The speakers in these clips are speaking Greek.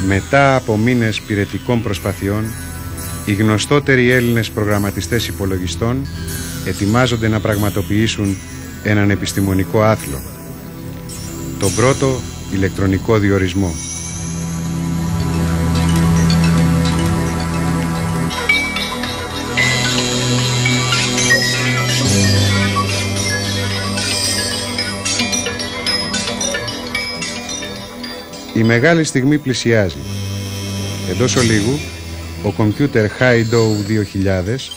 Μετά από μήνες πυρετικών προσπαθειών, οι γνωστότεροι Έλληνες προγραμματιστές υπολογιστών ετοιμάζονται να πραγματοποιήσουν έναν επιστημονικό άθλο. Τον πρώτο ηλεκτρονικό διορισμό. Η μεγάλη στιγμή πλησιάζει. Εντός ολίγου, ο κομπιούτερ HiDo 2000,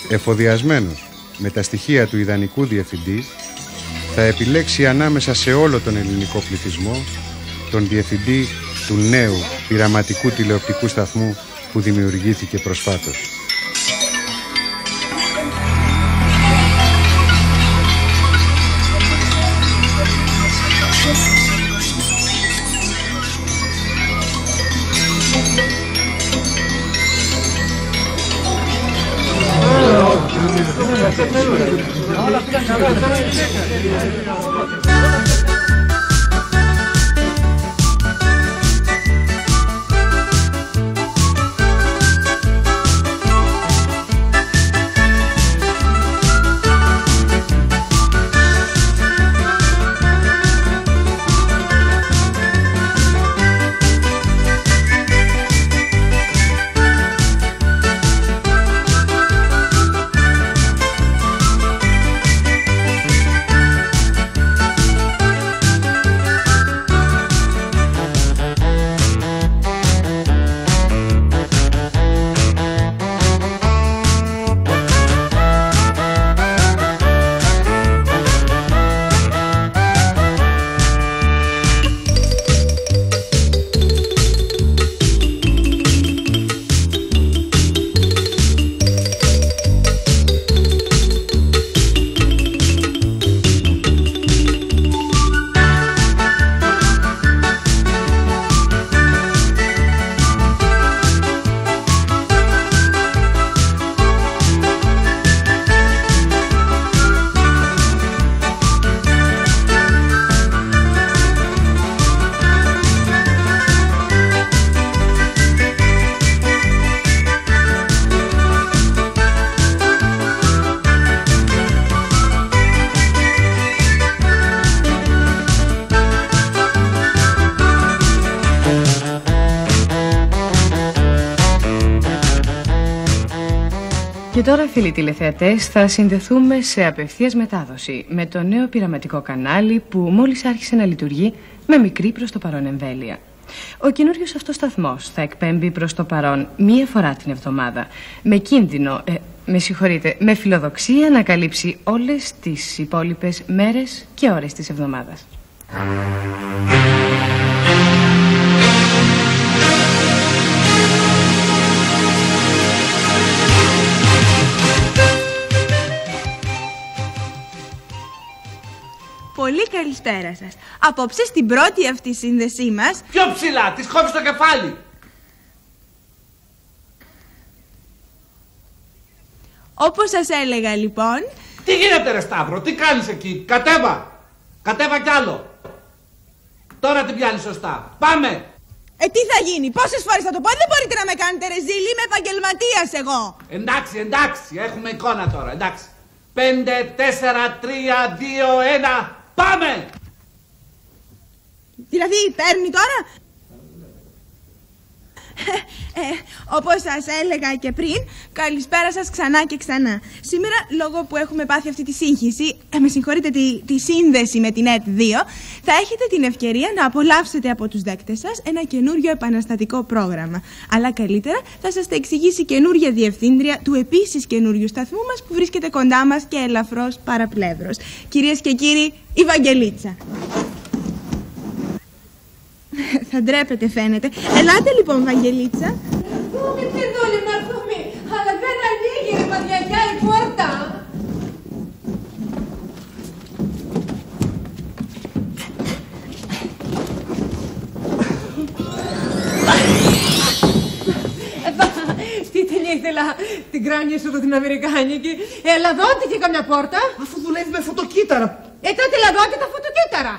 εφοδιασμένος με τα στοιχεία του ιδανικού διευθυντή, θα επιλέξει ανάμεσα σε όλο τον ελληνικό πληθυσμό τον διευθυντή του νέου πειραματικού τηλεοπτικού σταθμού που δημιουργήθηκε προσφάτως. Και τώρα, φίλοι τηλεθεατές, θα συνδεθούμε σε απευθείας μετάδοση με το νέο πειραματικό κανάλι που μόλις άρχισε να λειτουργεί με μικρή προς το παρόν εμβέλεια. Ο καινούριος αυτός σταθμός θα εκπέμπει προς το παρόν μία φορά την εβδομάδα, με κίνδυνο, με φιλοδοξία να καλύψει όλες τις υπόλοιπες μέρες και ώρες της εβδομάδας. Πολύ καλησπέρα σας. Απόψε στην πρώτη αυτή σύνδεσή μας... Πιο ψηλά, της κόβεις το κεφάλι. Όπως σας έλεγα λοιπόν... Τι γίνεται ρε Σταύρο, τι κάνεις εκεί, κατέβα. Κατέβα κι άλλο. Τώρα την πιάνεις σωστά, πάμε. Τι θα γίνει, πόσες φορές θα το πω, δεν μπορείτε να με κάνετε ρεζίλ, είμαι επαγγελματίας εγώ. Εντάξει, έχουμε εικόνα τώρα, εντάξει. 5, 4, 3, 2, 1, πάμε! Δηλαδή παίρνει τώρα? Όπως σας έλεγα και πριν, καλησπέρα σας ξανά και ξανά. Σήμερα, λόγω που έχουμε πάθει αυτή τη σύγχυση, με συγχωρείτε τη σύνδεση με την ΕΤ2, θα έχετε την ευκαιρία να απολαύσετε από τους δέκτες σας ένα καινούριο επαναστατικό πρόγραμμα. Αλλά καλύτερα θα σας τα εξηγήσει η καινούρια διευθύντρια του επίσης καινούριου σταθμού μας που βρίσκεται κοντά μας και ελαφρώς παραπλεύρος. Κυρίες και κύριοι, η Βαγγελίτσα. Θα ντρέπετε φαίνεται. Ελάτε λοιπόν Βαγγελίτσα. Έρχομαι εδώ Μαρθωμή, αλλά δεν ανοίγει ρε παδιακιά η πόρτα. Τι ταινία ήθελα, την κράνια σου την αμερικάνικη. Έλα δώτε και καμιά πόρτα. Αφού δουλεύει με φωτοκύτταρα. Τότε έλα δώτε τα φωτοκύτταρα.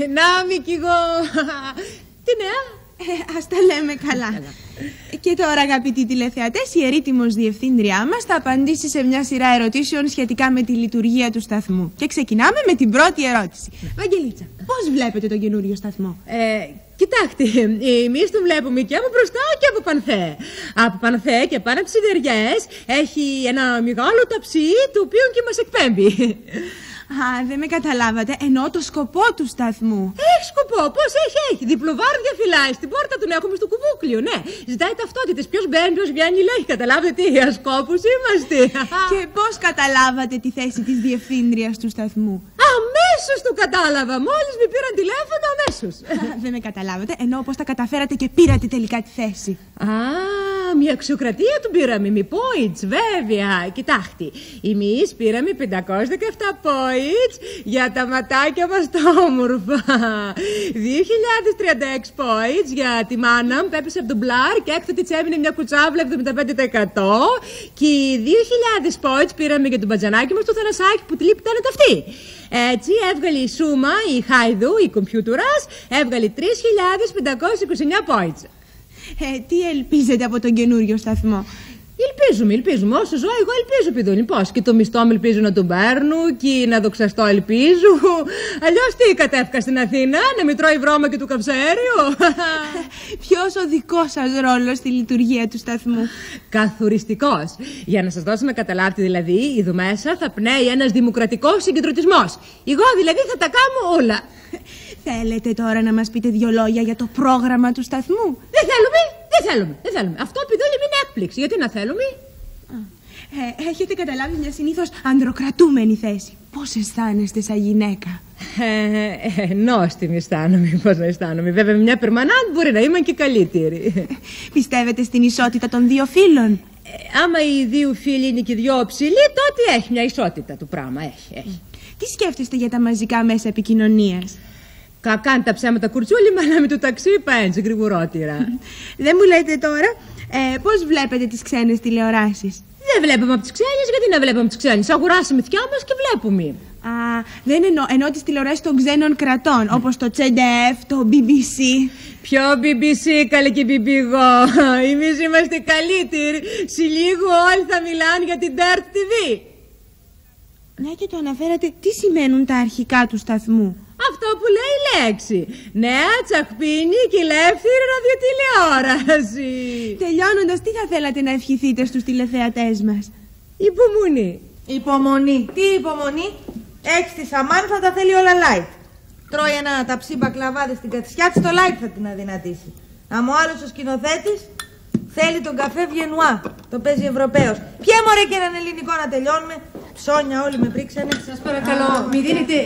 Να μη κι εγώ. Τι νέα? Ας τα λέμε καλά. Και τώρα, αγαπητοί τηλεθεατές, η ερήτημος διευθύντριά μας θα απαντήσει σε μια σειρά ερωτήσεων σχετικά με τη λειτουργία του σταθμού. Και ξεκινάμε με την πρώτη ερώτηση. Βαγγελίτσα, πώς βλέπετε τον καινούριο σταθμό? Κοιτάξτε, εμείς τον βλέπουμε και από μπροστά και από πανθέ. Από πανθέ και πάνω από τις σιδεριές έχει ένα μεγάλο ταψί το οποίο και μας εκπέμπει. Α, δεν με καταλάβατε. Εννοώ το σκοπό του σταθμού. Έχει σκοπό, πώς έχει. Διπλοβάρδια φυλάει. Στην πόρτα τον έχουμε στο κουβούκλιο, ναι. Ζητάει ταυτότητες. Ποιος μπαίνει, ποιος βγαίνει, λέει. Καταλάβετε τι, ασκόπους είμαστε. Και πώς καταλάβατε τη θέση της διευθύντριας του σταθμού? Αμέσως το κατάλαβα. Μόλις με πήραν τηλέφωνο, αμέσως. Δεν με καταλάβατε. Εννοώ πώς τα καταφέρατε και πήρατε τελικά τη θέση. Α, μια αξιοκρατία του πήραμε. Με points, βέβαια. Κοιτάξτε, εμείς πήραμε 517 points για τα ματάκια μας τα όμορφα. 2036 points για τη μάνα μου που έπεσε από τον μπλαρ και έκτοτε της έμεινε μια κουτσάβλα 75%. Και 2000 points πήραμε για τον μπατζανάκι μας το Θανασάκι που τη λείπει ήταν αυτή. Έτσι έβγαλε η Σούμα, η Χάιδου, η κομπιούτερας, έβγαλε 3.529 points. Τι ελπίζετε από τον καινούριο σταθμό? Ελπίζουμε. Όσο ζω, εγώ ελπίζω, παιδούλη. Πώς, και το μισθό μου ελπίζω να τον παίρνω και να δοξαστώ ελπίζω. Αλλιώς τι κατέφυγα στην Αθήνα, να μην τρώει βρώμα και του καυσαέριο. Ποιος ο δικός σας ρόλος στη λειτουργία του σταθμού? Καθοριστικός. Για να σας δώσω να καταλάβετε δηλαδή, εδώ μέσα θα πνέει ένας δημοκρατικός συγκεντρωτισμός. Εγώ δηλαδή θα τα κάνω όλα. Θέλετε τώρα να μας πείτε 2 λόγια για το πρόγραμμα του σταθμού? Δεν θέλουμε. Αυτό πηδούλη μην είναι έκπληξη. Γιατί να θέλουμε? Έχετε καταλάβει μια συνήθως ανδροκρατούμενη θέση. Πώς αισθάνεστε σαν γυναίκα? Νόστιμη αισθάνομαι. Πώς να αισθάνομαι? Βέβαια με μια περμανάντ μπορεί να είμαι και καλύτερη. Πιστεύετε στην ισότητα των 2 φύλων? Άμα οι 2 φίλοι είναι και 2 ψηλοί, τότε έχει μια ισότητα του πράγμα. Έχει. Τι σκέφτεστε για τα μαζικά μέσα επικοινωνίας? Κακάν τα ψέματα κουρτσούλη, μα να με το ταξί έτσι γρηγορότερα. Δεν μου λέτε τώρα πώς βλέπετε τις ξένες τηλεοράσεις? Δεν βλέπουμε από τις ξένες, γιατί να βλέπουμε από τις ξένες? Αγοράσαμε θκιά μας και βλέπουμε. Α, δεν εννοώ τις τηλεοράσεις των ξένων κρατών, όπως το CDF, το BBC. Ποιο BBC, καλέ και BBGO? Εμείς είμαστε καλύτεροι. Σε λίγο όλοι θα μιλάνε για την DERT TV. Μια και το αναφέρατε, τι σημαίνουν τα αρχικά του σταθμού? Αυτό που λέει η λέξη. Νέα, τσαχπίνη και ελεύθερη ραδιοτηλεόραση. Τελειώνοντας, τι θα θέλατε να ευχηθείτε στους τηλεθεατές μας? Υπομονή. Τι υπομονή? Έχεις τη Σαμάν, θα τα θέλει όλα light. Τρώει ένα ταψί μπακλαβάδες στην κατσιά της, το light θα την αδυνατήσει. Αν ο άλλος ο σκηνοθέτης θέλει τον καφέ Βιενουά. Το παίζει Ευρωπαίος. Ποια μωρέ και έναν ελληνικό να τελειώνουμε. Ψώνια όλοι με πρίξανε. Σας παρακαλώ, μη δίνετε.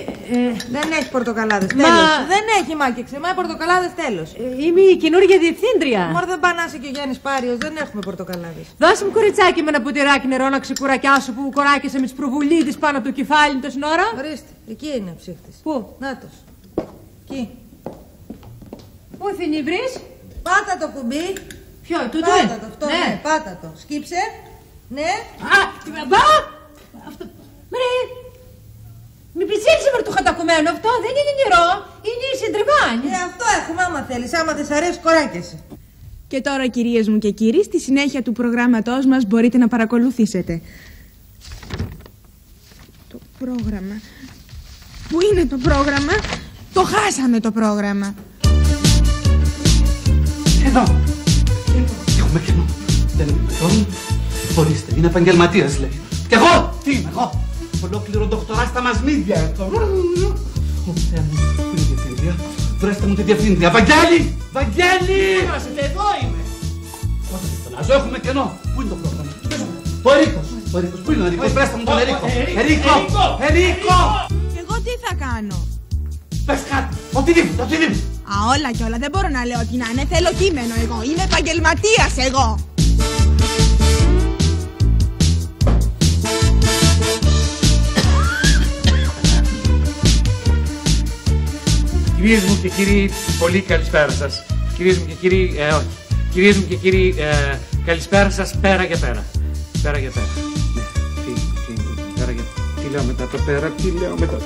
Δεν έχει πορτοκαλάδες. Τέλος. Δεν έχει μάκεξε. Μα πορτοκαλάδες τέλος. Είμαι η καινούργια διευθύντρια. Μωρέ δεν πάνε να είσαι και ο Γιάννης Πάριος. Δεν έχουμε πορτοκαλάδες. Δώσε μου κοριτσάκι με ένα ποτηράκι νερό να ξεκουρακιάσω που κοράκισε με τις προβουλίδες πάνω από το κεφάλι τόση ώρα. Ορίστε, εκεί είναι ο ψύχτης. Πού? Νάτος. Εκεί. Πού θυνιβρείς? Πάτα το κουμπί. Ποιο, τούτο? Πάτα το, αυτό, ναι, πάτα το. Σκύψε. Ναι. Α, μπα! Αυτό, μωρέ, μη πλησίασε με το χατακωμένο αυτό, δεν είναι νερό, είναι συντριβάνι. Αυτό έχουμε άμα θέλεις, άμα δεν σ' αρέσει κοράκιασε. Και τώρα, κυρίες μου και κύριοι, στη συνέχεια του προγράμματός μας μπορείτε να παρακολουθήσετε. Το πρόγραμμα. Πού είναι το πρόγραμμα? Το χάσαμε το πρόγραμμα. Εδώ. Έχουμε κενό. Δεν είναι εδώ. Ορίστε, είναι επαγγελματίας λέει. Κι εγώ! Τι είμαι εγώ! Ολόκληρο ντοκτορά στα μασμίδια έχω. Ω Θεέ μου, πού είναι η διευθύντρια? Βρέστε μου τη διευθύντρια. Βαγγέλη! Βαγγέλη! Εδώ είμαι! Όχι, φωνάζω, έχουμε κενό. Πού είναι το πρόγραμμα? Ο Ερίκος. Ο Ερίκος, πού είναι ο Ερίκος? Βρέστε μου τον Ερίκο. Ερίκο! Εγώ τι θα κάνω? Πες κάτι, οτιδήποτε, οτιδήποτε. Α, όλα κι όλα, δεν μπορώ να λέω τι να είναι. Θέλω κείμενο εγώ. Είμαι επαγγελματίας εγώ. Κυρίες μου και κύριοι, πολύ καλησπέρα σας. Κυρίες μου και κύριοι, όχι. Κυρίες μου και κύριοι, καλησπέρα σας πέρα για πέρα. Πέρα για πέρα. Ναι, πέρα για. Τι λέω μετά το πέρα, τι λέω μετά.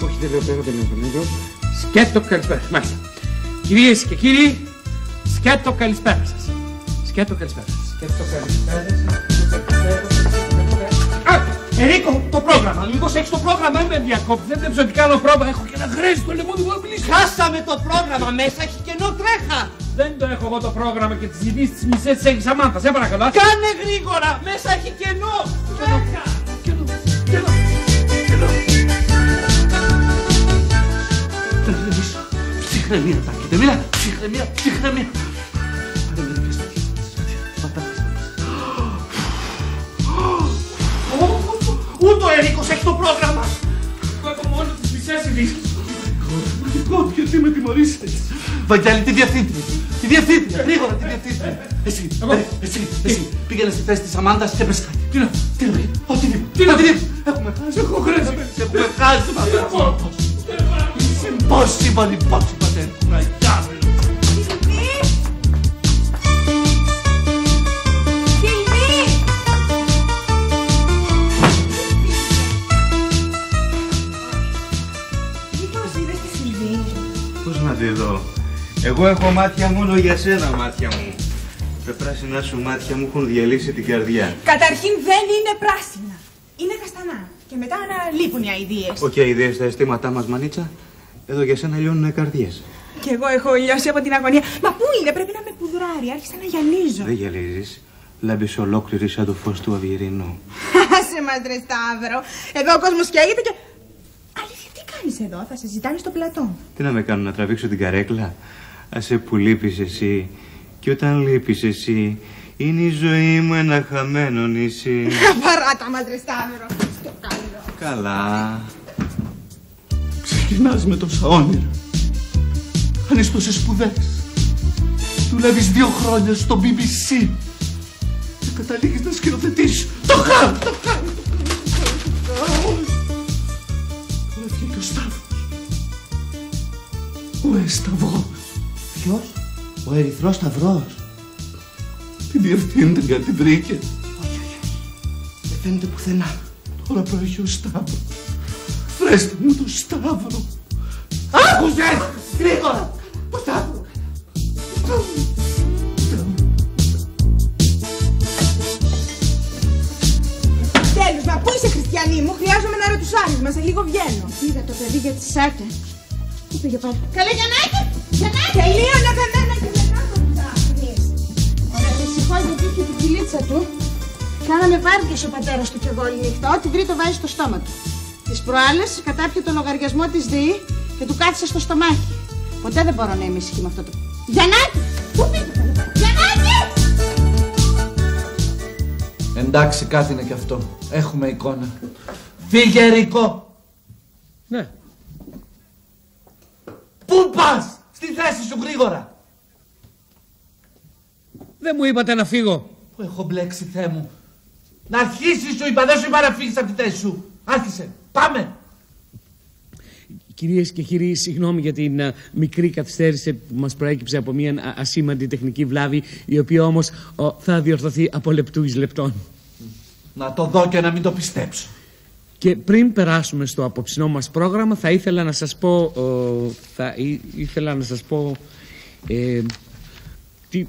Όχι, δεν λέω πέρα, δεν λέω πέρα. Σκέτο καλησπέρα. Μάλιστα. Κυρίες και κύριοι, σκέτο καλησπέρα σας. Σκέτο καλησπέρα σας. Σκέτο καλησπέρα σας. Ερίκο, το πρόγραμμα. Μήπως έχεις το πρόγραμμα, μην με διακόψεις. Δεν βλέπεις ότι κάνω πρόβα. Έχω και ένα γρέζι στο λαιμό, δεν μπορώ να μιλήσω. Χάσαμε το πρόγραμμα, μέσα έχει κενό, τρέχα. Δεν το έχω εγώ το πρόγραμμα και τις ειδήσεις τις μισές τις έχει η Σαμάνθα. Σε παρακαλώ. Κάνε γρήγορα, μέσα έχει κενό. Τρέχα. Κενό. Ψυχραιμία, Τάκη, μίλα. Ψυχραιμία. Πάρε μερικές στοιχεία. Ούτε ο Ερίκος έχει το πρόγραμμα. Εγώ έχω μόνο τις μισές ειδήσεις. Μαγικό, γιατί με τιμωρήσες. Βαγγέλη, τη διευθύντρια, γρήγορα τη διευθύντρια. Εσύ, πήγαινε στη θέση της Αμάντας και πες κάτι. Τι να, οτιδήποτε. Έχουμε χάσει. έχω γρέζι. Έχουμε χάσει, Impossible, κουραγιάμενο. Πώς να τη δω. Εγώ έχω μάτια μόνο για σένα, μάτια μου. Τα πράσινα σου μάτια μου έχουν διαλύσει την καρδιά. Καταρχήν δεν είναι πράσινα. Είναι καστανά. Και μετά να λείπουν οι αηδίες. Όχι αηδίες στα αισθήματά μας, μανίτσα. Εδώ για σένα λιώνουν καρδιές. Κι εγώ έχω λιώσει από την αγωνία. Μα πού είναι, πρέπει να με πουδράρει. Άρχισα να γυαλίζω. Δεν γυαλίζεις. Λάμπεις ολόκληρη σαν το φως του Αυγερινού. Άσε μας ρε Σταύρο. Εδώ ο κόσμος καίγεται και... Αλήθεια, τι κάνεις εδώ, θα σε ζητάνε στο πλατό. Τι να με κάνω, να τραβήξω την καρέκλα. Άσε που λείπεις εσύ. Και όταν λείπεις εσύ, είναι η ζωή μου ένα χαμένο νησί. Παράτα μας ρε Σταύρο. Στο καλό. Καλά. Ξεκινάς με τόσα όνειρα. Κάνεις τόσες σπουδές. Δουλεύεις 2 χρόνια στο BBC. Και καταλήγεις να σκηνοθετήσεις. Το χάνω. Τώρα βγήκε ο Σταύρος. Ο Εσταυρός. Ποιος? Ο Ερυθρός Σταυρός. Τη διευθύντρια την βρήκε. Όχι. Δεν φαίνεται πουθενά. Τώρα προέχει ο Σταύρος. Βρέστε μου τον Σταύρο. Άκουσες! Γρήγορα! Το Σταύρο! Τέλος, μα πού είσαι χριστιανή μου, χρειάζομαι ένα ρετουσάρισμα, σε λίγο βγαίνω. Είδα το παιδί για τη σάρκα. Πού πήγε πάλι? Καλέ Γιαννάκη! Τελείωνα κανένα και μετά το ψάχνεις. Ωραία, δυστυχώς γιατί είχε την κυλίτσα του. Κάναμε βάρκες ο πατέρας του κι εγώ όλη νύχτα. Ό,τι βρει το βάζει στο στόμα του. Τις προάλλες κατάπιε το λογαριασμό της ΔΕΗ και του κάθισε στο στομάχι. Ποτέ δεν μπορώ να είμαι ήσυχη με αυτό το... Γιαννάκη! Πού πήγε? Γιαννάκη! Εντάξει, κάτι είναι κι αυτό. Έχουμε εικόνα. Φύγε, Ερικό! Ναι. Πού πας? Στη θέση σου, γρήγορα! Δεν μου είπατε να φύγω. Που έχω μπλέξει, Θεέ μου. Να αρχίσεις, σου είπα, δεν σου είπα να φύγεις από τη θέση σου. Άρχισε, πάμε! Κυρίες και κύριοι, συγγνώμη για την μικρή καθυστέρηση που μας προέκυψε από μια ασήμαντη τεχνική βλάβη, η οποία όμως θα διορθωθεί από λεπτού εις λεπτών. Να το δω και να μην το πιστέψω. Και πριν περάσουμε στο απόψινό μας πρόγραμμα, θα ήθελα να σας πω...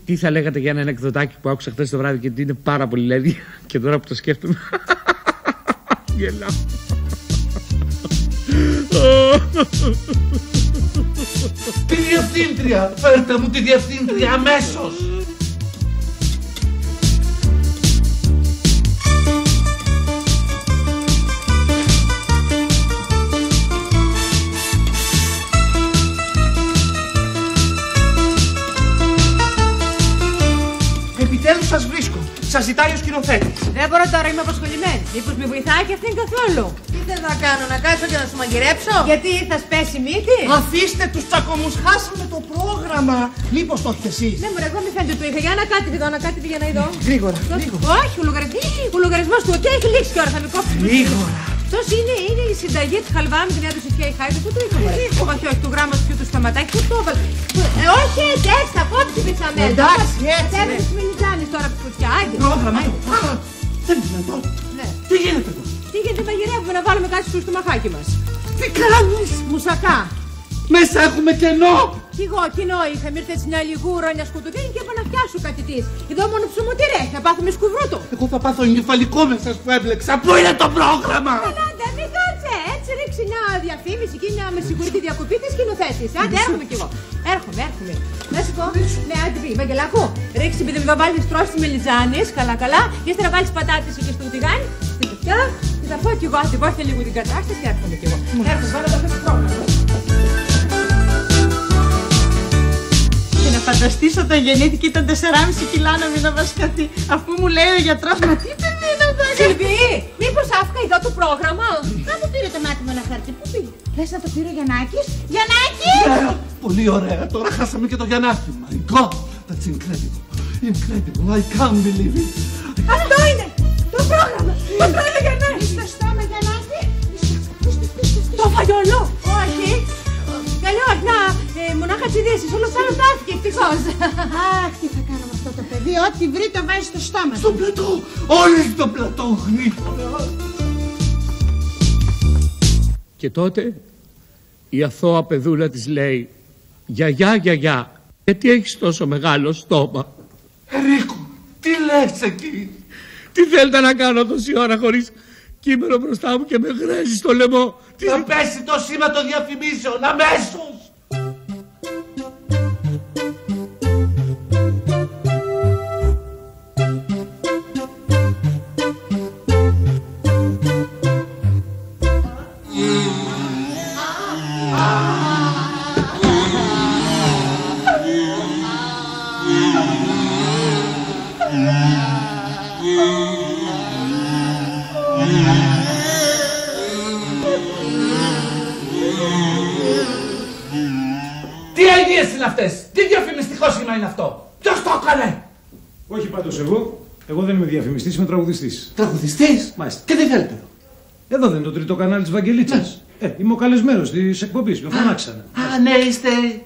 Τι θα λέγατε για ένα ανεκδοτάκι που άκουσα χθες το βράδυ και είναι πάρα πολύ λέδι και τώρα που το σκέφτομαι... Γελάω. Τη διευθύντρια! Φέρτε μου τη διευθύντρια αμέσως! Επιτέλους σας βρίσκω. Σας ζητάει ο σκηνοθέτης. Δεν μπορώ τώρα, είμαι απασχολημένη. Μήπως με βοηθάει και αυτήν καθόλου. Τι θες να κάνω, να κάτσω και να σου μαγειρέψω? Γιατί θα σπέσει μύτη. Αφήστε τους τσακωμούς, χάσαμε το πρόγραμμα. Μήπως το έχετε εσείς? Ναι, μωρέ, εγώ μη φαίνεται το είχα. Για να κάτι δω, να κάτι για να ειδώ. Γρήγορα. Όχι, ο λογαριασμός του ΟΚ έχει λήξει και ώρα θα με κόψει. Γρήγορα. Αυτός είναι η συνταγή της χαλβά με την έδωσε η Χάιδη. Πού το είχαμε? Όχι, του γράμματος και του σταματάκι. Πού το έβαλε? Όχι, έτσι, θα κόψει πιτσαμέλα. Εντάξει, έτσι. Θα έβαλες μελιτζάνες τώρα από τη φωτιά. Πρόγραμμα. Δεν είναι δυνατόν. Τι γίνεται εδώ? Τι γίνεται, μαγειρεύουμε να βάλουμε κάτι στο στομαχάκι μας. Τι κάνεις? Μουσακά. Μέσα έχουμε κενό! Κι εγώ κοινό είχα. Ήρθε έτσι μια λιγούρονια σκουτουδίνη και είπα να πιάσω κάτι της. Εδώ μόνο ψωμοτήρε. Θα πάθουμε σκουβρούτο. Εγώ θα πάθω εγκεφαλικό μέσα που έμπλεξα. Πού είναι το πρόγραμμα! Άντε, μην κάτσε. Έτσι ρίξει μια διαφήμιση και μια με σιγουρή διακοπή της σκηνοθέτης. Άντε, έρχομαι κι εγώ. Έρχομαι. Να σου πω, ναι, άντε πει, Βαγγελάκου. Ρίξει επειδή θα βάλεις τρώσεις μελιτζάνης, καλά. Και ύστερα βάλεις πατάτες εκεί στο τηγάνι. Στην πια. Και θα πω κι εγώ, αντιβόηθα λίγο την κατάσταση και έρχομαι κι εγώ. Έρχομαι, βάλω το πρόγραμμα. Και να φανταστείς όταν γεννήθηκε ήταν 4,5 κιλά να μην αβασκαθεί. Αφού μου λέει ο γιατρός, μα τι πενίνα θα κάνει. Σιλβί, μήπως άφηκα εδώ το πρόγραμμα. Κάπου πήρε το μάτι μου ένα χαρτί. Πού πήγε? Λες να το πήρε ο Γιαννάκης? Γιαννάκη! Ναι, πολύ ωραία. Τώρα χάσαμε και το Γιαννάκη. My God, that's incredible. Incredible. I can't believe it. Αυτό είναι το πρόγραμμα. Το τρώει ο Γιαννάκης. Στο στόμα, Γιαννάκη. Το φαγιόλο. Όχι. Καλό, να, μονάχα τις ειδήσεις. Όλο άλλο τάθηκε, ευτυχώς. Αχ, τι θα κάνω με αυτό το παιδί. Ό,τι βρει το βάζει στο στόμα. Στο πλατό. Όλοι στο πλατό γνήθαμε. Και τότε η αθώα παιδούλα της λέει «Γιαγιά, γιατί έχεις τόσο μεγάλο στόμα?» Ρίκο, τι λες εκεί? Τι θέλετε να κάνω τόση ώρα χωρίς κείμενο μπροστά μου και με γράζει στο λαιμό? Θα πέσει το σήμα των διαφημίσεων αμέσως! Τι αηδίες είναι αυτές? Τι διαφημιστικό σήμα είναι αυτό? Ποιος το έκανε? Όχι πάντως εγώ. Εγώ δεν είμαι διαφημιστής, είμαι τραγουδιστής. Τραγουδιστής? Μάλιστα. Και τι θέλετε εδώ? Εδώ δεν είναι το τρίτο κανάλι της Βαγγελίτσας. Είμαι ο καλεσμένος της εκπομπής, με φωνάξανε. Α, ναι,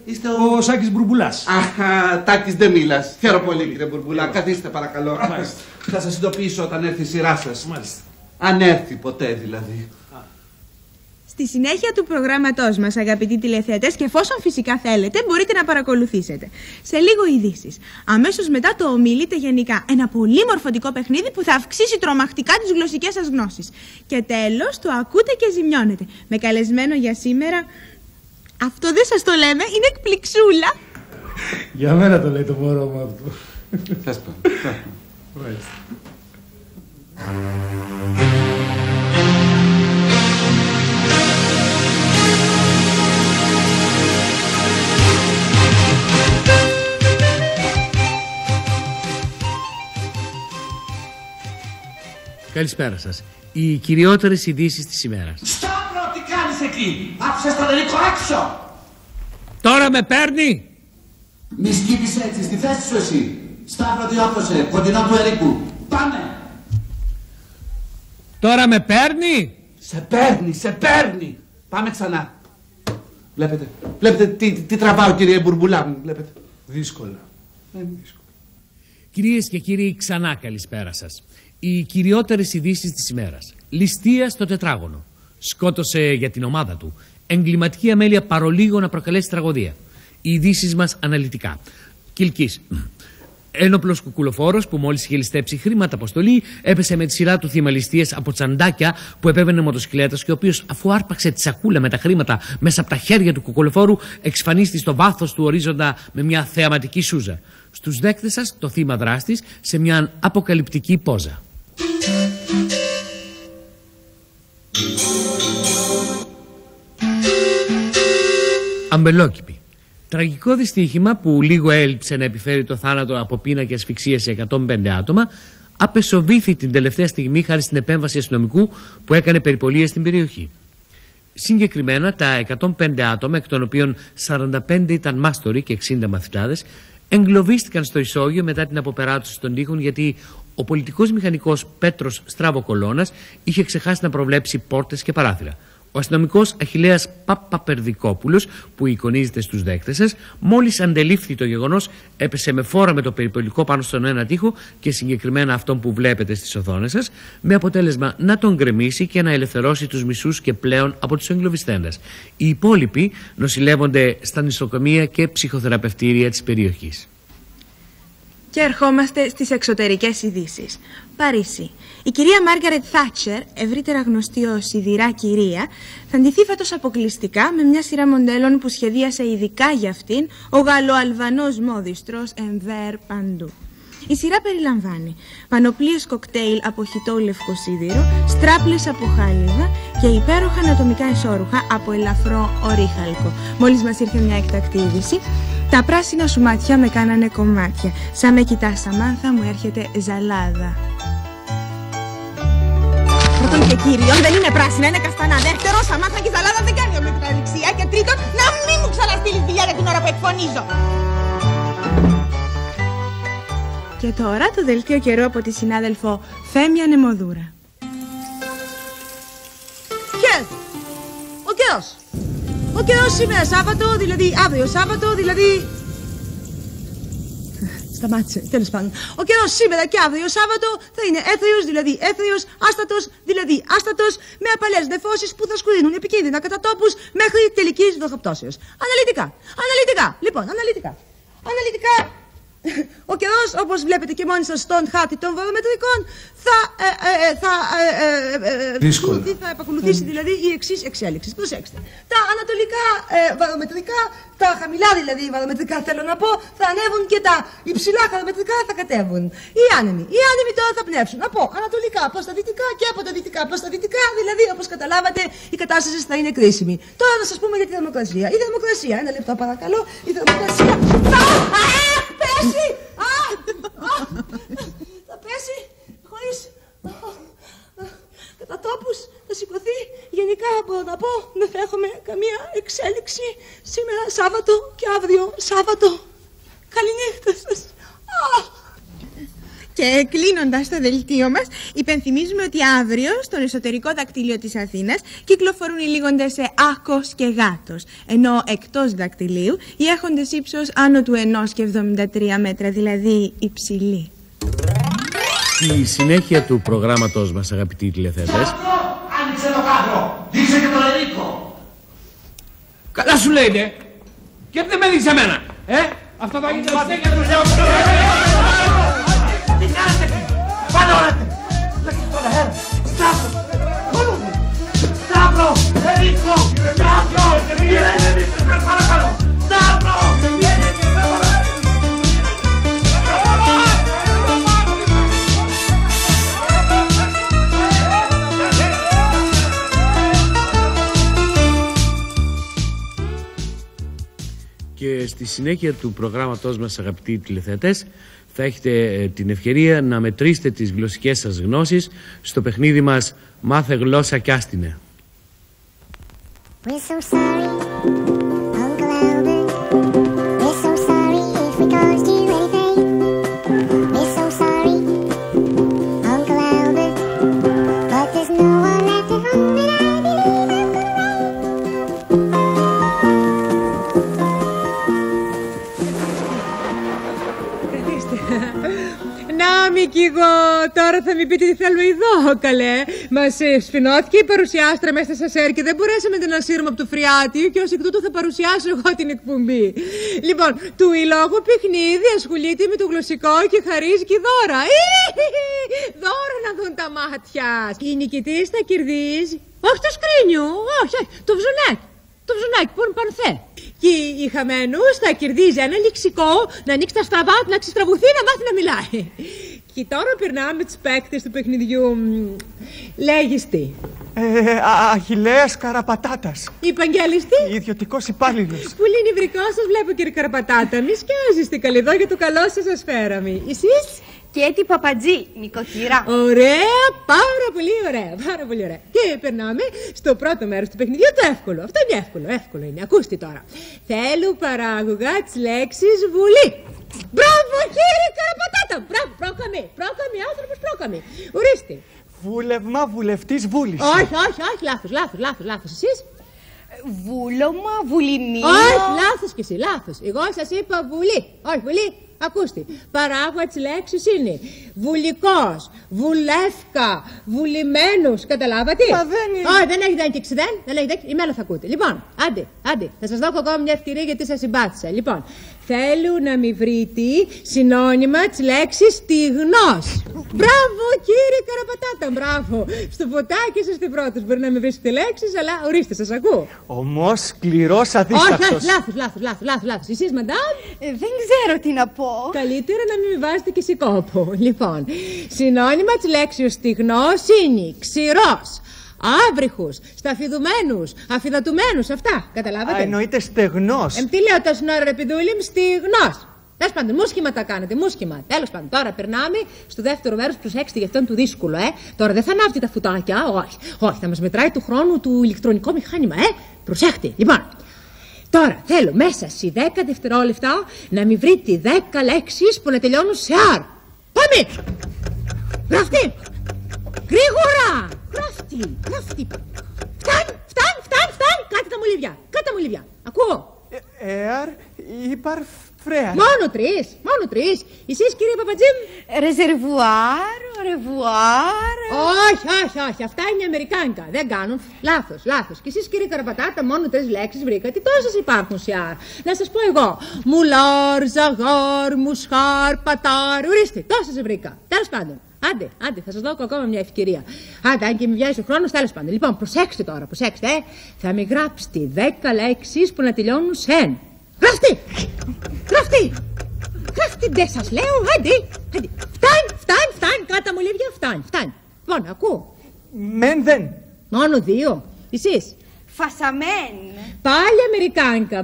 είστε ο Σάκης Μπουρμπουλάς. Αχα, Τάκης δεν μιλάς. Χαίρομαι πολύ, κύριε Μπουρμπουλά. Καθίστε παρακαλώ. Μάλιστα. Θα σας ειδοποιήσω όταν έρθει η σειρά σας. Μάλιστα. Αν έρθει ποτέ δηλαδή. Στη συνέχεια του προγράμματός μας, αγαπητοί τηλεθεατές, και εφόσον φυσικά θέλετε, μπορείτε να παρακολουθήσετε. Σε λίγο ειδήσεις. Αμέσως μετά το ομιλείτε γενικά. Ένα πολύ μορφωτικό παιχνίδι που θα αυξήσει τρομακτικά τις γλωσσικές σας γνώσεις. Και τέλος, το ακούτε και ζημιώνετε. Με καλεσμένο για σήμερα. Αυτό δεν σας το λέμε, είναι εκπληξούλα. Για μένα το λέει το μωρό μου αυτό. Θα σου πω. Καλησπέρα σας. Οι κυριότερες ειδήσεις της ημέρας. Σταύρο, τι κάνεις εκεί? Άφησες τον Ερίκο έξω. Τώρα με παίρνει. Μη σκύβεις έτσι, στη θέση σου εσύ. Σταύρο, τι όφωσε, κοντινό του Ερίκου. Πάμε. Τώρα με παίρνει. Σε παίρνει. Πάμε ξανά. Βλέπετε τι τραβάω, κύριε Μπουρμπουλά μου. Βλέπετε. Δύσκολα. Κυρίες και κύριοι, ξανά καλησπέρα σας. Οι κυριότερες ειδήσεις της ημέρας. Ληστεία στο τετράγωνο. Σκότωσε για την ομάδα του. Εγκληματική αμέλεια παρολίγο να προκαλέσει τραγωδία. Οι ειδήσεις μας αναλυτικά. Κιλκής. Ένοπλος κουκουλοφόρος που μόλις είχε ληστέψει χρήματα αποστολή έπεσε με τη σειρά του θύμα ληστείας από τσαντάκια που επέβαινε μοτοσυκλέτας και ο οποίος, αφού άρπαξε τη σακούλα με τα χρήματα μέσα από τα χέρια του κουκουλοφόρου, εξφανίστηκε στο βάθος του ορίζοντα με μια θεαματική σούζα. Στους δέκτες σας το θύμα δράστης σε μια αποκαλυπτική πόζα. Αμπελόκηπη. Τραγικό δυστύχημα που λίγο έλειψε να επιφέρει το θάνατο από πείνα και ασφυξία σε 105 άτομα, απεσοβήθη την τελευταία στιγμή χάρη στην επέμβαση αστυνομικού που έκανε περιπολίες στην περιοχή. Συγκεκριμένα, τα 105 άτομα, εκ των οποίων 45 ήταν μάστοροι και 60 μαθητάδες, εγκλωβίστηκαν στο ισόγειο μετά την αποπεράτωση των τοίχων, γιατί ο πολιτικός μηχανικός Πέτρος Στραβοκολώνας είχε ξεχάσει να προβλέψει πόρτες και παράθυρα. Ο αστυνομικός Αχιλλέας Παπαπερδικόπουλος, που εικονίζεται στους δέκτες σας, μόλις αντελήφθη το γεγονός, έπεσε με φόρα με το περιπολικό πάνω στον ένα τοίχο και συγκεκριμένα αυτόν που βλέπετε στις οθόνες σας, με αποτέλεσμα να τον γκρεμίσει και να ελευθερώσει τους μισούς και πλέον από τους εγκλωβιστέντες. Οι υπόλοιποι νοσηλεύονται στα νοσοκομεία και ψυχοθεραπευτήρια της περιοχής. Και ερχόμαστε στις εξωτερικές ειδήσεις. Παρίσι. Η κυρία Μάργαρετ Θάτσερ, ευρύτερα γνωστή ως Σιδηρά Κυρία, θα ντυθεί φέτος αποκλειστικά με μια σειρά μοντέλων που σχεδίασε ειδικά για αυτήν ο Γαλλοαλβανός μόδιστρος Ενβέρ Παντού. Η σειρά περιλαμβάνει πανοπλίες κοκτέιλ από χυτό λευκό σίδηρο, στράπλες από χάλιβα και υπέροχα ανατομικά ισόρουχα από ελαφρό ορίχαλκο. Μόλις μας ήρθε μια εκτακτή είδηση. Τα πράσινα σου μάτια με κάνανε κομμάτια. Σαν με κοιτάς, Σαμάνθα, μου έρχεται ζαλάδα. Πρώτον και κύριον, δεν είναι πράσινα, είναι καστανά. Δεύτερον, Σαμάνθα και η ζαλάδα δεν κάνει ομοιοτραδεξία. Και τρίτον, να μην μου ξαναστείλεις δουλειά για την ώρα που εκφωνίζω. Και τώρα το δελτίο καιρού από τη συνάδελφο Φέμια Νεμοδούρα. Και ο καιρός. Ο καιρός σήμερα Σάββατο, δηλαδή αύριο Σάββατο, δηλαδή... Σταμάτησε, τέλος πάντων. Ο καιρός σήμερα και αύριο Σάββατο θα είναι έθριος, δηλαδή έθριος, άστατος, δηλαδή άστατος, με απαλές νεφώσεις που θα σκουρίνουν επικίνδυνα κατά τόπους μέχρι τελικής βροχοπτώσεως. Αναλυτικά, λοιπόν, αναλυτικά. Ο καιρός, όπως βλέπετε και μόνοι σας στον χάρτη των βαρομετρικών, θα επακολουθήσει δηλαδή η εξής εξέλιξη. Προσέξτε. Τα ανατολικά βαρομετρικά, τα χαμηλά δηλαδή βαρομετρικά θέλω να πω, θα ανέβουν και τα υψηλά βαρομετρικά θα κατέβουν. Οι άνεμοι τώρα θα πνεύσουν από ανατολικά προς τα δυτικά και από τα δυτικά προς τα δυτικά, δηλαδή όπως καταλάβατε η κατάσταση θα είναι κρίσιμη. Τώρα να σας πούμε για τη θερμοκρασία. Η θερμοκρασία, ένα λεπτό παρακαλώ, η θερμοκρασία πέσει! Θα πέσει χωρίς κατά τόπους, θα σηκωθεί. Γενικά μπορώ να πω δεν θα έχουμε καμία εξέλιξη σήμερα Σάββατο και αύριο Σάββατο. Καληνύχτα σας. Και κλείνοντας το δελτίο μας, υπενθυμίζουμε ότι αύριο στον εσωτερικό δακτύλιο της Αθήνας κυκλοφορούν οι λίγοντες σε άκος και γάτος, ενώ εκτός δακτυλίου οι έχοντες ύψος άνω του 1,73 μέτρα, δηλαδή υψηλοί. Στη συνέχεια του προγράμματος μας, αγαπητοί τηλεθεατές... Άνοιξε το κάδρο! Δείξε και τον Ερίκο! Καλά σου λέει, ναι! Και δεν με δείξε εμένα! Αυτό θα γίνει... Τι κάνετε εκεί! Πάνω ώρατε! Λέξτε τον αέρα! Σταύρο! Ερίκο! Σταύρο! Παρακαλώ! Σταύρο! Και στη συνέχεια του προγράμματός μας, αγαπητοί τηλεθεατές, θα έχετε την ευκαιρία να μετρήσετε τις γλωσσικές σας γνώσεις στο παιχνίδι μας «Μάθε γλώσσα κι άστινε». Κι εγώ τώρα θα μην πείτε τι θέλω εδώ, καλέ. Μας σφινώθηκε η παρουσιάστρα μέσα στα ΣΕΡ και δεν μπορέσαμε να σύρουμε από το φριάτιο και ως εκ τούτου θα παρουσιάσω εγώ την εκπομπή. Λοιπόν, του Ιλόγου παιχνίδι ασχολείται με το γλωσσικό και χαρίζει και δώρα. Δώρα να δουν τα μάτια. Η νικητής θα κερδίζει. Όχι το σκρίνιο, όχι, το βζουνάκι. Το βζουνάκι που είναι πανθέ. Και η χαμένους θα κερδίζει ένα λεξικό να ανοίξει τα στραβά, να ξεστραβουθεί, να μάθει να μιλάει. Και τώρα περνάμε τους παίκτες του παιχνιδιού. Λέγεις τι? Αχιλλέας Καραπατάτας. Υπαγγέλιστη. Ιδιωτικός υπάλληλος. Πολύ νευρικό σας βλέπω, κύριε Καραπατάτα. Μη σκιάζεστε καλεδώ για το καλό σας φέραμε. Εσείς? Κέτη Παπατζή, νοικοκυρά. Ωραία, πάρα πολύ ωραία, πάρα πολύ ωραία. Και περνάμε στο πρώτο μέρος του παιχνιδιού, το εύκολο. Αυτό είναι εύκολο είναι. Ακούστε τώρα. Θέλω παράγωγα της λέξης Βουλή. Μπράβο, κύριε Καραπατάτα. Μπράβο, πρόκαμε, άνθρωπος πρόκαμε. Ορίστε. Βούλευμα βουλευτής βούλης. Όχι, λάθος. Εσείς? Βούλωμα, βουλημία. Όχι, λάθος κι εσύ, λάθος. Εγώ σας είπα βουλή. Όχι, βουλή. Ακούστε, παράγωγα της λέξης είναι βουλικός, βουλεύκα, βουλημένους. Καταλάβατε? Μα δεν είναι. Όχι, δεν έχετε έγκυξη, δεν έχετε έγκυξη. Εμένα θα ακούτε. Λοιπόν, άντε, θα σας δώσω ακόμα μια ευκαιρία γιατί σας συμπάθησα. Λοιπόν, θέλω να μην βρείτε συνώνυμα της λέξης στιγνός. Μπράβο, κύριε Καραπατάτα, μπράβο. Στο ποτάκι σας την πρώτη. Μπορεί να μην βρίσκετε λέξεις, αλλά ορίστε, σας ακούω. Ομός σκληρός αδίστακτος. Όχι, λάθος. Εσείς, μαντάμ? Δεν ξέρω τι να πω. Καλύτερα να μην βάζετε και σηκώπο. Λοιπόν, συνώνυμα της λέξης στιγνός είναι ξηρός, άβριχους, σταφιδουμένους, αφιδατουμένους. Αυτά, καταλάβατε? Εννοείται στεγνός. Τι λέω τόσο ώρα, ρε πηδούλη μου, στιγνός. Τέλος πάντων, μουσχημα τα κάνετε, μουσχημα. Τέλος πάντων, τώρα περνάμε στο δεύτερο μέρος. Προσέξτε, γι' αυτό είναι του δύσκολο, Τώρα δεν θα ανάβετε τα φουτάκια, όχι, θα μας μετράει του χρόνου του ηλεκτρονικό μηχάνημα, Προσέχτε, λοιπόν. Τώρα θέλω μέσα σε 10 δευτερόλεπτα να μην βρείτε 10 λέξεις που να τελειώνουν σε R. Πάμε! Γραφτεί! Γρήγορα! Γραφτεί! Φτάνει! Κάτω τα μολύβια! Ακούω! Υπαρ, φρέα. Μόνο τρεις. Εσείς, κύριε Παπατζήμ? Ρεζερβουάρ, ρεβουάρ. Όχι, αυτά είναι αμερικάνικα. Δεν κάνουν. Λάθος. Και εσείς, κύριε Καραπατάτα, μόνο 3 λέξεις βρήκατε. Τόσες υπάρχουν σε R. Να σας πω εγώ. Μουλάρ, ζαγάρ, μουσχάρ, πατάρ. Ορίστε, τόσες βρήκα. Τέλος πάντων. Άντε, θα σας δώσω ακόμα μια ευκαιρία. Άντε, αν και με βιάζει ο χρόνος, τέλος πάντων. Λοιπόν, προσέξτε τώρα, Θα με γράψετε 10 λέξεις που να τελειώνουν σε N. Γραφτεί, δεν σας λέω, άντε. Φτάνει, κάτω μου λίγια, φτάνει. Λοιπόν, ακούω. Μεν δεν. Μόνο 2. Εσείς? Φασαμέν. Πάλι αμερικάνικα,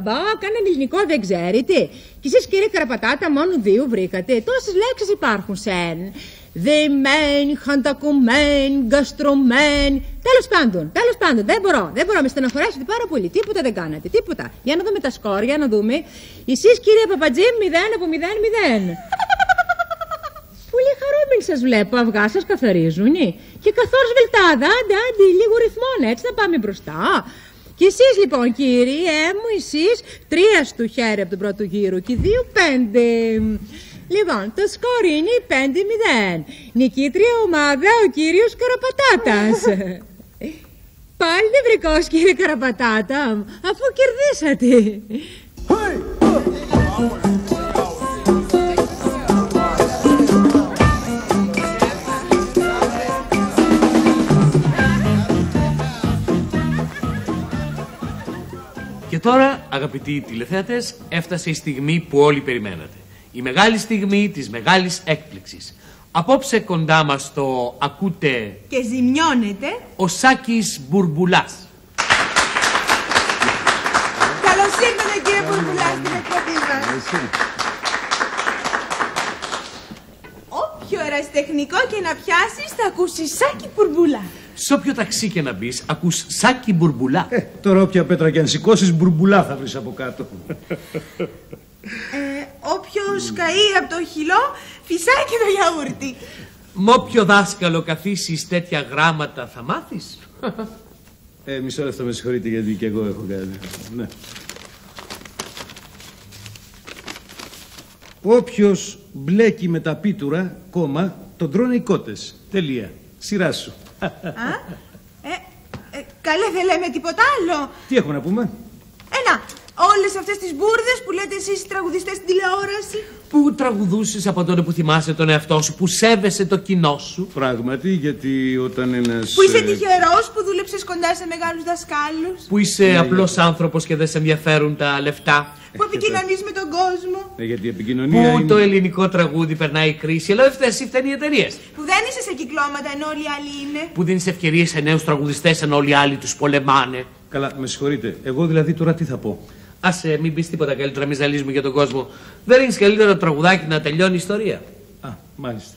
κανένα ελληνικό δεν ξέρετε. Και εσείς, κύριε Καραπατάτα, μόνο 2 βρήκατε. Τόσες λέξεις υπάρχουν σε N. Δεμέν, χαντακωμέν, γκαστρωμέν. Τέλος πάντων, δεν μπορώ, με στεναχωρέσετε πάρα πολύ. Τίποτα δεν κάνατε, τίποτα. Για να δούμε τα σκόρια, να δούμε. Εσείς, κύριε Παπατζήμ, 0 από 0. Πολύ χαρούμενοι σας βλέπω, αυγά σας καθαρίζουν. Και καθώς βελτάδα, άντε, λίγο ρυθμόν, έτσι θα πάμε μπροστά. Και εσείς λοιπόν, κύριε μου, εσείς 3 στο χέρι από τον πρώτο γύρο και 2 5. Λοιπόν, το σκορ είναι 5-0. Νικήτρια ομάδα ο κύριος Καραπατάτας. Πάλι νευρικός, κύριε Καραπατάτα, αφού κερδίσατε. Και τώρα, αγαπητοί τηλεθέατες, έφτασε η στιγμή που όλοι περιμένατε. Η μεγάλη στιγμή της μεγάλης έκπληξης. Απόψε κοντά μας το ακούτε και ζημιώνετε ο Σάκης Μπουρμπουλάς. Καλώς ήρθατε, κύριε Μπουρμπουλά, στην εκπομπή μας. Όποιο ερασιτεχνικό και να πιάσεις θα ακούσεις Σάκη Μπουρμπουλά. Σε όποιο ταξί και να μπεις, ακούς Σάκη Μπουρμπουλά. Τώρα όποια πέτρα και αν σηκώσεις, Μπουρμπουλά θα βρεις από κάτω. Όποιος καεί από το χυλό, φυσάει και το γιαούρτι. Μ' όποιο δάσκαλο καθίσεις τέτοια γράμματα θα μάθεις. Μισό λεπτό, με συγχωρείτε, γιατί και εγώ έχω κάνει. Ναι. Όποιος μπλέκει με τα πίτουρα, κόμμα, τον τρώνε οι κότες. Τελεία. Σειρά σου. Καλέ, δεν λέμε τίποτα άλλο. Τι έχουμε να πούμε? Όλες αυτές τις μπουρδες που λέτε εσείς οι τραγουδιστές στην τηλεόραση. Που τραγουδούσες από τότε που θυμάσαι τον εαυτό σου, που σέβεσαι το κοινό σου. Πράγματι, γιατί όταν ένας... Που είσαι τυχερός που δούλεψες κοντά σε μεγάλους δασκάλους. Που είσαι απλός άνθρωπος και δεν σε ενδιαφέρουν τα λεφτά. Που επικοινωνείς με τον κόσμο. Γιατί η επικοινωνία που είναι... το ελληνικό τραγούδι περνάει κρίση, αλλά δεν φταίνει οι εταιρείες. Που δεν είσαι σε κυκλώματα ενώ όλοι οι άλλοι είναι. Που δίνεις ευκαιρίες σε νέους τραγουδιστές ενώ όλοι οι άλλοι τους πολεμάνε. Καλά, με συγχωρείτε. Εγώ δηλαδή τώρα τι θα πω? Άσε, μην πεις τίποτα καλύτερα, μην ζαλίζουμε για τον κόσμο. Δεν ρίχνεις καλύτερο το τραγουδάκι να τελειώνει η ιστορία. Μάλιστα.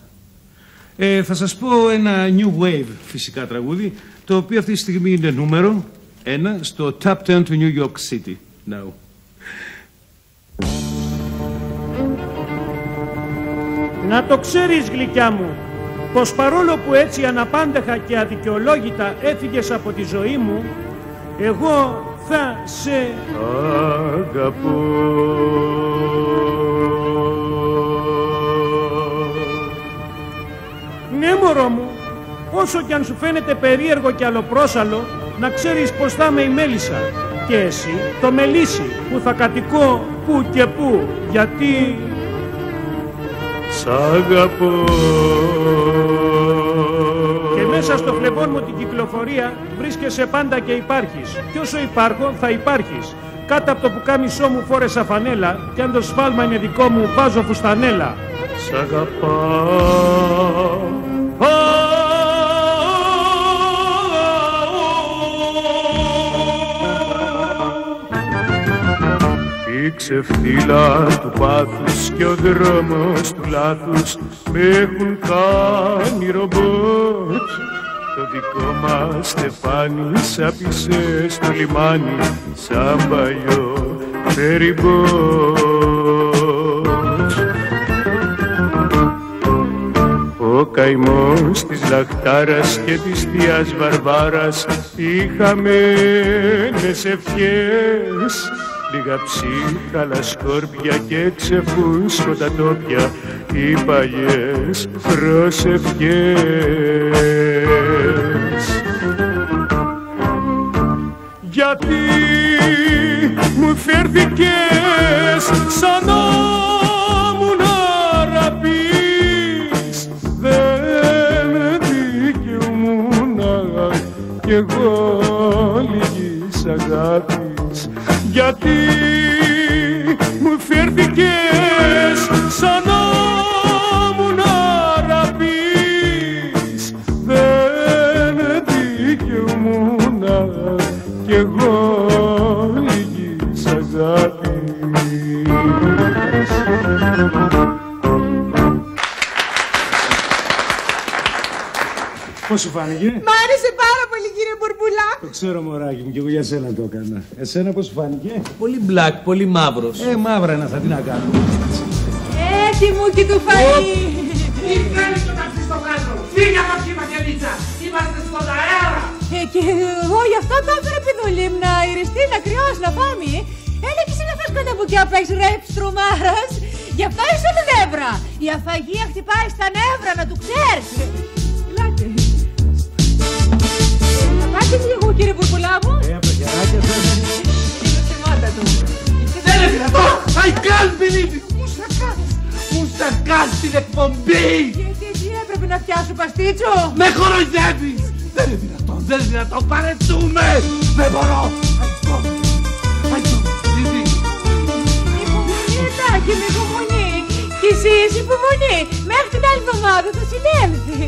Θα σας πω ένα new wave φυσικά τραγούδι, το οποίο αυτή τη στιγμή είναι νούμερο 1 στο Top 10 του New York City. Now. Να το ξέρεις, γλυκιά μου, πως παρόλο που έτσι αναπάντεχα και αδικαιολόγητα έφυγες από τη ζωή μου, εγώ θα σε αγαπώ. Ναι, μωρό μου, όσο κι αν σου φαίνεται περίεργο και αλλοπρόσαλο, να ξέρεις πως θα είμαι η Μέλισσα και εσύ το Μελίσι που θα κατοικώ που και που, γιατί σ' αγαπώ. Και μέσα στο φλεβόν μου την κυκλοφορία βρίσκεσαι πάντα και υπάρχεις. Κι όσο υπάρχω θα υπάρχεις. Κάτω από το πουκάμισό μου φόρεσα φανέλα, κι αν το σφάλμα είναι δικό μου βάζω φουστανέλα. Σ' αγαπάω. Η ξεφτύλα του πάθους και ο δρόμος του λάθους με έχουν κάνει ρομπότ. Το δικό μας στεφάνι σάπισε στο λιμάνι σαν παλιό φεριμπότ. Ο καημός της Λαχτάρας και της θείας Βαρβάρας είχαμε ευχές, λίγα ψύχαλα σκόρπια και ξεφούσκω τα τόπια οι παλιές προσευχές. Γιατί μου φέρθηκες σαν να μου να ραπείς, δεν δικαιούμουνα κι εγώ λίγης αγάπης. Γιατί μου φέρθηκες σαν να μου να ραπείς, δεν δικαιούμουνα κι εγώ λίγης αγάπης. Πώς σου φάνηκε? Μ' άρεσε πάρα πολύ, κύριε Μπουρμπουλά. Το ξέρω, μωράκι μου, και εγώ για σένα το έκανα. Εσένα πώς σου φάνηκε? Πολύ μπλακ, πολύ μαύρος. Μαύρα είναι αυτά, τι να κάνουμε. Έτοιμο και το φαΐ. Τι θέλεις το ταξί στο κάτω? Φύγε από εκεί, Βαγγελίτσα. Είμαστε στον αέρα. Και εγώ γι' αυτό το έφερα επιδολή μου να ιριστεί, να κρυώσει, να φάμε. Έλα και εσύ να φας κοντά από εκεί απ' έξω, ρε ψτρουμάρας. Γι' αυτό είσαι νεύρα. Η αφαγία χτυπάει στα νεύρα, να του ξέρεις. Ελάτε. Θα πάτε λίγο, κύριε Μπουρμπουλά μου. Από τα χεράκια σας. Είναι σημάντα του. Δεν είναι δυνατό. I can't believe it. Μου σακάς την εκπομπή. Γιατί εσύ έπρεπε να φτιάσω παστίτσο. Με χοροϊδεύεις. Δεν είναι δυνατόν, δεν είναι δυνατόν. Παρετούμε. Δεν μπορώ. Υπομονή, Τάκη, με υπομονή. Κι εσείς υπομονή. Μέχρι την άλλη εβδομάδα θα συνέλθει.